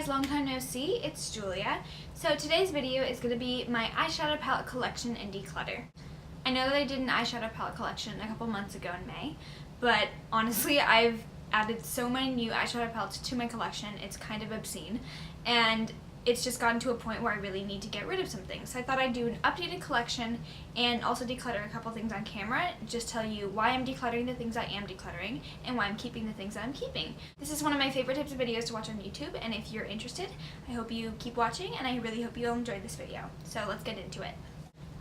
guys, long time no see, it's Julia. So today's video is going to be my eyeshadow palette collection and declutter. I know that I did an eyeshadow palette collection a couple months ago in May, but honestly I've added so many new eyeshadow palettes to my collection, it's kind of obscene, and it's just gotten to a point where I really need to get rid of some things. So I thought I'd do an updated collection and also declutter a couple things on camera, just tell you why I'm decluttering the things I am decluttering and why I'm keeping the things that I'm keeping. This is one of my favorite types of videos to watch on YouTube, and if you're interested, I hope you keep watching and I really hope you'll enjoy this video. So let's get into it.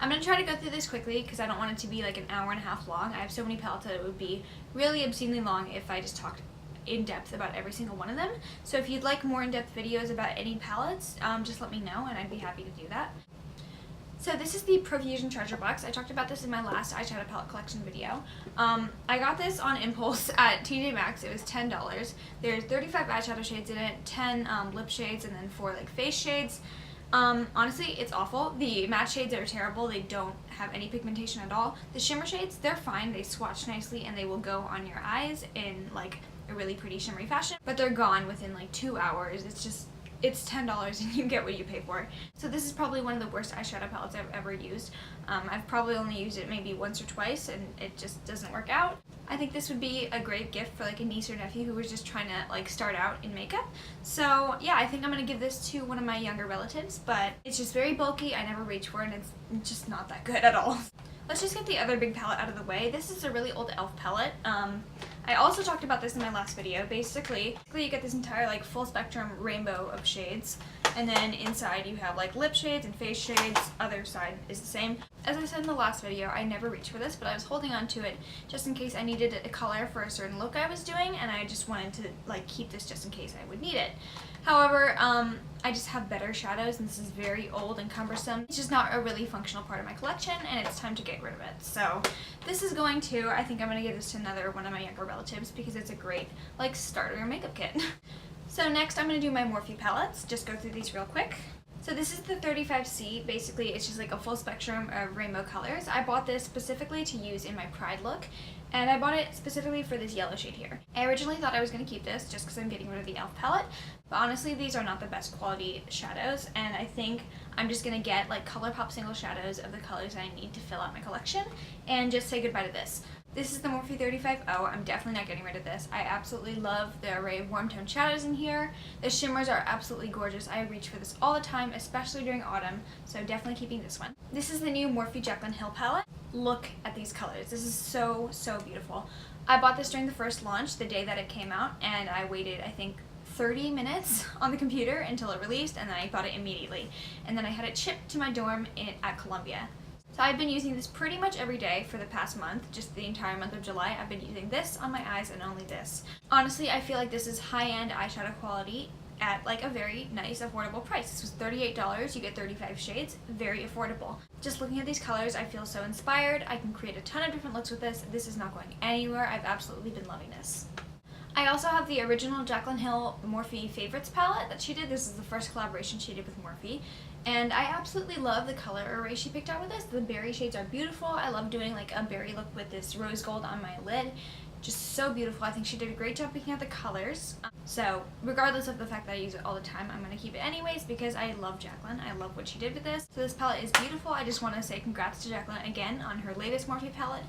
I'm going to try to go through this quickly because I don't want it to be like an hour and a half long. I have so many palettes that it would be really obscenely long if I just talked in depth about every single one of them. So if you'd like more in-depth videos about any palettes, just let me know and I'd be happy to do that. So this is the Profusion Treasure Box. I talked about this in my last eyeshadow palette collection video. I got this on impulse at TJ Maxx. It was $10. There's 35 eyeshadow shades in it, 10 lip shades, and then 4 like face shades. Honestly, it's awful. The matte shades are terrible. They don't have any pigmentation at all. The shimmer shades, they're fine. They swatch nicely and they will go on your eyes in like a really pretty shimmery fashion, but they're gone within like 2 hours. It's $10 and you get what you pay for. So this is probably one of the worst eyeshadow palettes I've ever used. I've probably only used it maybe once or twice and it just doesn't work out. I think this would be a great gift for like a niece or nephew who was just trying to like start out in makeup. So yeah, I think I'm gonna give this to one of my younger relatives, but it's just very bulky. I never reach for it and it's just not that good at all. Let's just get the other big palette out of the way. This is a really old e.l.f. palette. I also talked about this in my last video. Basically you get this entire like full spectrum rainbow of shades, and then inside you have like lip shades and face shades. Other side is the same. As I said in the last video, I never reached for this, but I was holding on to it just in case I needed a color for a certain look I was doing, and I just wanted to like keep this just in case I would need it. However, I just have better shadows and this is very old and cumbersome. It's just not a really functional part of my collection and it's time to get rid of it. So this is going to, I think I'm going to give this to another one of my younger relatives because it's a great like starter makeup kit. So next I'm going to do my Morphe palettes. Just go through these real quick. So this is the 35C. Basically it's just like a full spectrum of rainbow colors. I bought this specifically to use in my Pride look, and I bought it specifically for this yellow shade here. I originally thought I was going to keep this just because I'm getting rid of the e.l.f. palette, but honestly these are not the best quality shadows, and I think I'm just going to get like ColourPop single shadows of the colors I need to fill out my collection and just say goodbye to this. This is the Morphe 35O. I'm definitely not getting rid of this. I absolutely love the array of warm tone shadows in here. The shimmers are absolutely gorgeous. I reach for this all the time, especially during autumn, so definitely keeping this one. This is the new Morphe Jaclyn Hill palette. Look at these colors. This is so, so beautiful. I bought this during the first launch, the day that it came out, and I waited, I think, 30 minutes on the computer until it released, and then I bought it immediately. And then I had it shipped to my dorm at Columbia. So I've been using this pretty much every day for the past month, just the entire month of July. I've been using this on my eyes and only this. Honestly, I feel like this is high-end eyeshadow quality at like a very nice, affordable price. This was $38, you get 35 shades, very affordable. Just looking at these colors, I feel so inspired. I can create a ton of different looks with this. This is not going anywhere. I've absolutely been loving this. I also have the original Jaclyn Hill Morphe Favorites palette that she did. This is the first collaboration she did with Morphe. And I absolutely love the color array she picked out with this. The berry shades are beautiful. I love doing like a berry look with this rose gold on my lid. Just so beautiful. I think she did a great job picking out the colors. So regardless of the fact that I use it all the time, I'm going to keep it anyways because I love Jaclyn. I love what she did with this. So this palette is beautiful. I just want to say congrats to Jaclyn again on her latest Morphe palette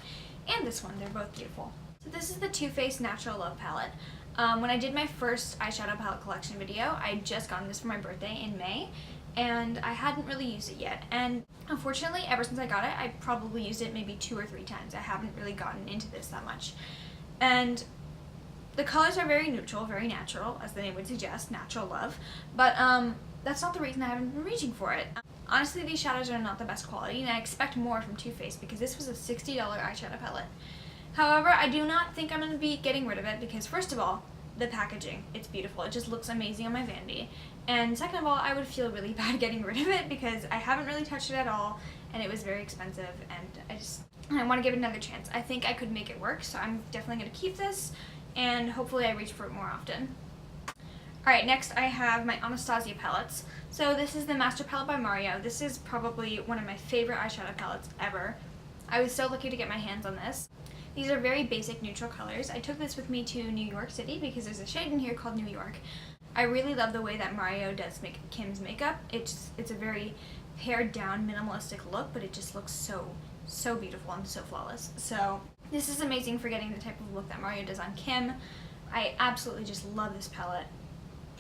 and this one. They're both beautiful. So this is the Too Faced Natural Love palette. When I did my first eyeshadow palette collection video, I had just gotten this for my birthday in May, and I hadn't really used it yet. And unfortunately, ever since I got it, I probably used it maybe 2 or 3 times. I haven't really gotten into this that much. And the colors are very neutral, very natural, as the name would suggest, natural love. But that's not the reason I haven't been reaching for it. Honestly, these shadows are not the best quality, and I expect more from Too Faced because this was a $60 eyeshadow palette. However, I do not think I'm going to be getting rid of it because, first of all, the packaging, it's beautiful. It just looks amazing on my vanity. And second of all, I would feel really bad getting rid of it because I haven't really touched it at all and it was very expensive, and I want to give it another chance. I think I could make it work, so I'm definitely going to keep this and hopefully I reach for it more often. Alright, next I have my Anastasia palettes. So this is the Master Palette by Mario. This is probably one of my favorite eyeshadow palettes ever. I was so lucky to get my hands on this. These are very basic neutral colors. I took this with me to New York City because there's a shade in here called New York. I really love the way that Mario does make Kim's makeup. It's a very pared down minimalistic look, but it just looks so beautiful and so flawless. So this is amazing for getting the type of look that Mario does on Kim. I absolutely just love this palette.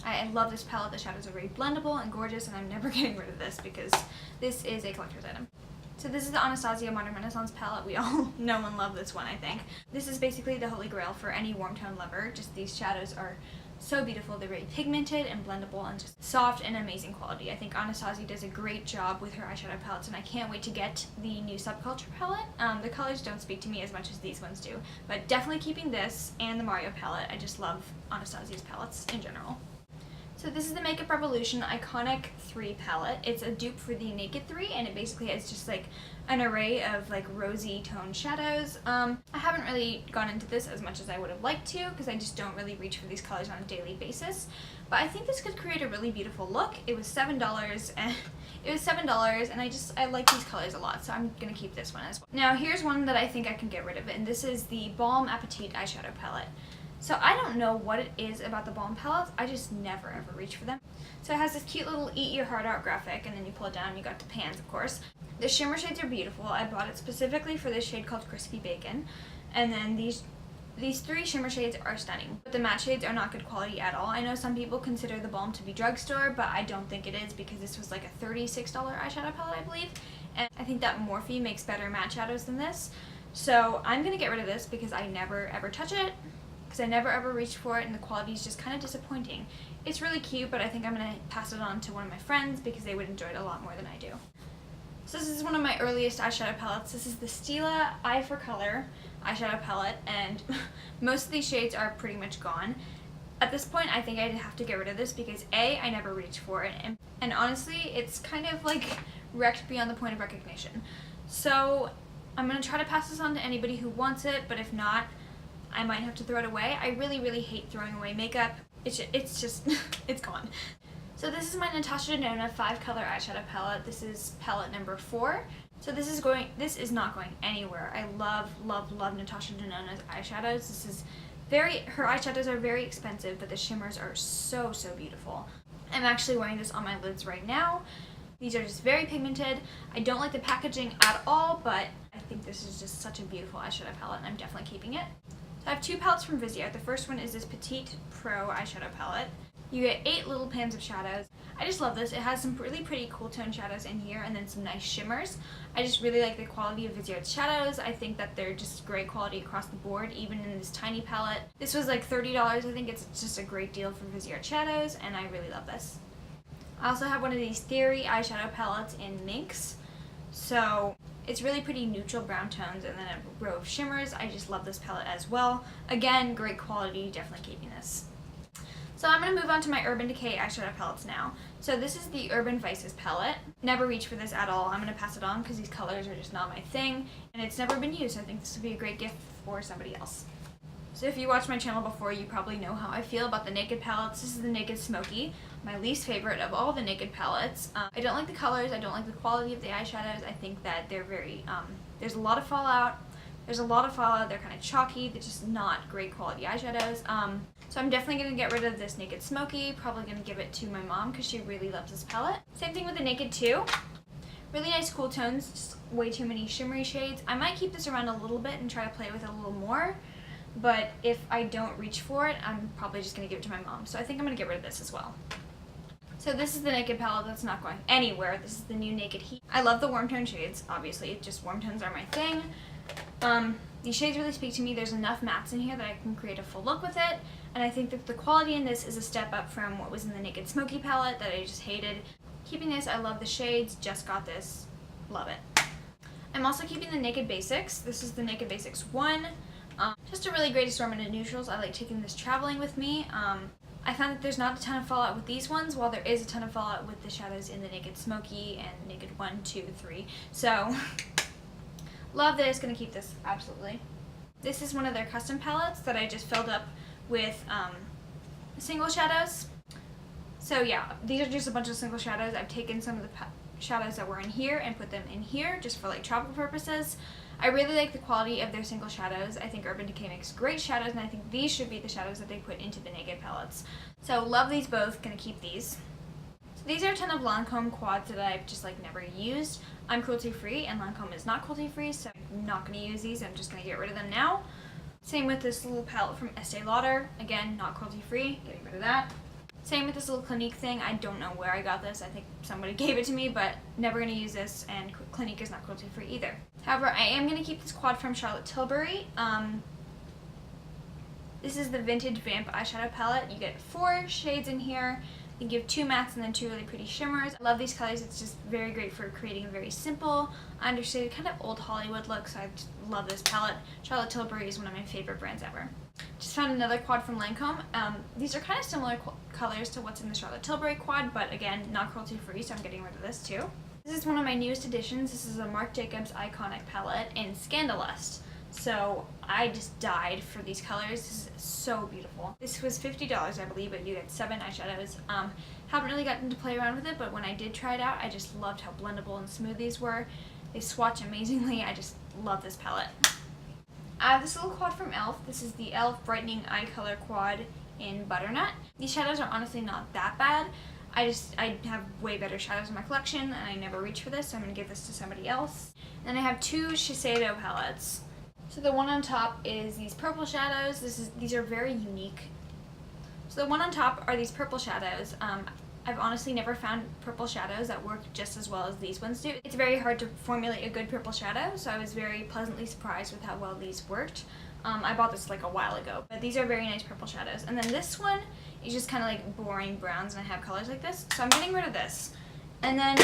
I love this palette. The shadows are very blendable and gorgeous, and I'm never getting rid of this because this is a collector's item. So this is the Anastasia Modern Renaissance palette. We all know and love this one, I think. This is basically the holy grail for any warm tone lover. Just these shadows are so beautiful. They're very pigmented and blendable and just soft and amazing quality. I think Anastasia does a great job with her eyeshadow palettes, and I can't wait to get the new Subculture palette. The colors don't speak to me as much as these ones do, but definitely keeping this and the Mario palette. I just love Anastasia's palettes in general. So this is the Makeup Revolution Iconic 3 palette. It's a dupe for the Naked 3, and it basically has just like an array of like rosy toned shadows. I haven't really gone into this as much as I would have liked to because I just don't really reach for these colors on a daily basis. But I think this could create a really beautiful look. It was $7 and I like these colors a lot, so I'm gonna keep this one as well. Now here's one that I think I can get rid of, and this is the Balm Appetit eyeshadow palette. So I don't know what it is about the Balm palettes, I just never ever reach for them. So it has this cute little eat your heart out graphic, and then you pull it down and you got the pans, of course. The shimmer shades are beautiful. I bought it specifically for this shade called Crispy Bacon. And then these 3 shimmer shades are stunning. But the matte shades are not good quality at all. I know some people consider the Balm to be drugstore, but I don't think it is because this was like a $36 eyeshadow palette, I believe. And I think that Morphe makes better matte shadows than this. So I'm going to get rid of this because I never ever touch it. Because I never ever reached for it, and the quality is just kind of disappointing. It's really cute, but I think I'm going to pass it on to one of my friends because they would enjoy it a lot more than I do. So this is one of my earliest eyeshadow palettes. This is the Stila Eye for Color eyeshadow palette, and most of these shades are pretty much gone. At this point, I think I'd have to get rid of this because A, I never reached for it, and honestly, it's kind of like wrecked beyond the point of recognition. So I'm going to try to pass this on to anybody who wants it, but if not, I might have to throw it away. I really hate throwing away makeup. It's just, it's gone. So this is my Natasha Denona 5-color eyeshadow palette. This is palette number 4. So this is not going anywhere. I love Natasha Denona's eyeshadows. Her eyeshadows are very expensive, but the shimmers are so beautiful. I'm actually wearing this on my lids right now. These are just very pigmented. I don't like the packaging at all, but I think this is just such a beautiful eyeshadow palette, and I'm definitely keeping it. So I have 2 palettes from Vizio. The first one is this Petite Pro eyeshadow palette. You get 8 little pans of shadows. I just love this. It has some really pretty cool tone shadows in here and then some nice shimmers. I just really like the quality of Vizio's shadows. I think that they're just great quality across the board, even in this tiny palette. This was like $30. I think it's just a great deal for Vizio shadows, and I really love this. I also have one of these Theory eyeshadow palettes in Minx. So it's really pretty neutral brown tones and then a row of shimmers. I just love this palette as well. Again, great quality, definitely keeping this. So I'm going to move on to my Urban Decay eyeshadow palettes now. So this is the Urban Vices palette. Never reached for this at all. I'm going to pass it on because these colors are just not my thing, and it's never been used. I think this would be a great gift for somebody else. So if you watched my channel before, you probably know how I feel about the Naked palettes. This is the Naked Smoky, my least favorite of all the Naked palettes. I don't like the colors, I don't like the quality of the eyeshadows. I think that they're very, there's a lot of fallout. They're kind of chalky. They're just not great quality eyeshadows. So I'm definitely going to get rid of this Naked Smoky. Probably going to give it to my mom because she really loves this palette. Same thing with the Naked 2. Really nice cool tones, just way too many shimmery shades. I might keep this around a little bit and try to play with it a little more. But if I don't reach for it, I'm probably just going to give it to my mom. So I think I'm going to get rid of this as well. So this is the Naked palette that's not going anywhere. This is the new Naked Heat. I love the warm tone shades, obviously. Just warm tones are my thing. These shades really speak to me. There's enough mattes in here that I can create a full look with it. And I think that the quality in this is a step up from what was in the Naked Smoky palette that I just hated. Keeping this, I love the shades. Just got this. Love it. I'm also keeping the Naked Basics. This is the Naked Basics 1. Just a really great assortment of neutrals. I like taking this traveling with me. I found that there's not a ton of fallout with these ones, while there is a ton of fallout with the shadows in the Naked Smoky and Naked 1, 2, 3. So, love this. Gonna keep this, absolutely. This is one of their custom palettes that I just filled up with single shadows. So yeah, these are just a bunch of single shadows. I've taken some of the shadows that were in here and put them in here just for like travel purposes. I really like the quality of their single shadows. I think Urban Decay makes great shadows, and I think these should be the shadows that they put into the Naked palettes. So love these both, gonna keep these. So these are a ton of Lancome quads that I've just like never used. I'm cruelty free and Lancome is not cruelty free, so I'm not gonna use these. I'm just gonna get rid of them now. Same with this little palette from Estee Lauder. Again, not cruelty free, getting rid of that. Same with this little Clinique thing. I don't know where I got this. I think somebody gave it to me, but never going to use this, and Clinique is not cruelty free either. However, I am going to keep this quad from Charlotte Tilbury. This is the Vintage Vamp eyeshadow palette. You get 4 shades in here. You give 2 mattes and then 2 really pretty shimmers. I love these colors. It's just very great for creating a very simple, understated, kind of old Hollywood look, so I just love this palette. Charlotte Tilbury is one of my favorite brands ever. Just found another quad from Lancome. These are kind of similar colors to what's in the Charlotte Tilbury quad, but again, not cruelty free, so I'm getting rid of this too. This is one of my newest additions. This is a Marc Jacobs Iconic palette in Scandalust. So I just died for these colors. This is so beautiful. This was $50, I believe, but you get 7 eyeshadows. Haven't really gotten to play around with it, but when I did try it out, I just loved how blendable and smooth these were. They swatch amazingly. I just love this palette. I have this little quad from e.l.f. This is the e.l.f. Brightening Eye Color Quad in Butternut. These shadows are honestly not that bad. I have way better shadows in my collection, and I never reach for this, so I'm going to give this to somebody else. And then I have 2 Shiseido palettes. So the one on top is these purple shadows. These are very unique. So the one on top are these purple shadows. I've honestly never found purple shadows that work just as well as these ones do. It's very hard to formulate a good purple shadow, so I was very pleasantly surprised with how well these worked. I bought this like a while ago, but these are very nice purple shadows. And then this one is just kind of like boring browns, and I have colors like this, so I'm getting rid of this. And then,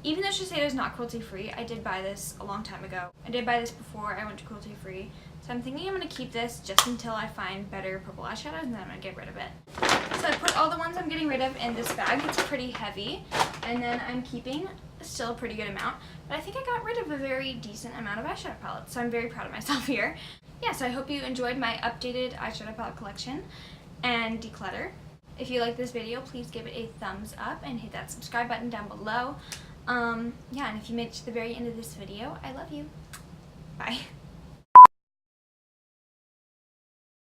even though Shiseido is not cruelty free, I did buy this a long time ago. I did buy this before I went to cruelty free, so I'm thinking I'm going to keep this just until I find better purple eyeshadows, and then I'm going to get rid of it. So I put all the ones I'm getting rid of in this bag. It's pretty heavy, and then I'm keeping still a pretty good amount, but I think I got rid of a very decent amount of eyeshadow palettes, so I'm very proud of myself here. Yeah, so I hope you enjoyed my updated eyeshadow palette collection and declutter. If you like this video, please give it a thumbs up and hit that subscribe button down below. Yeah, and if you made it to the very end of this video, I love you. Bye.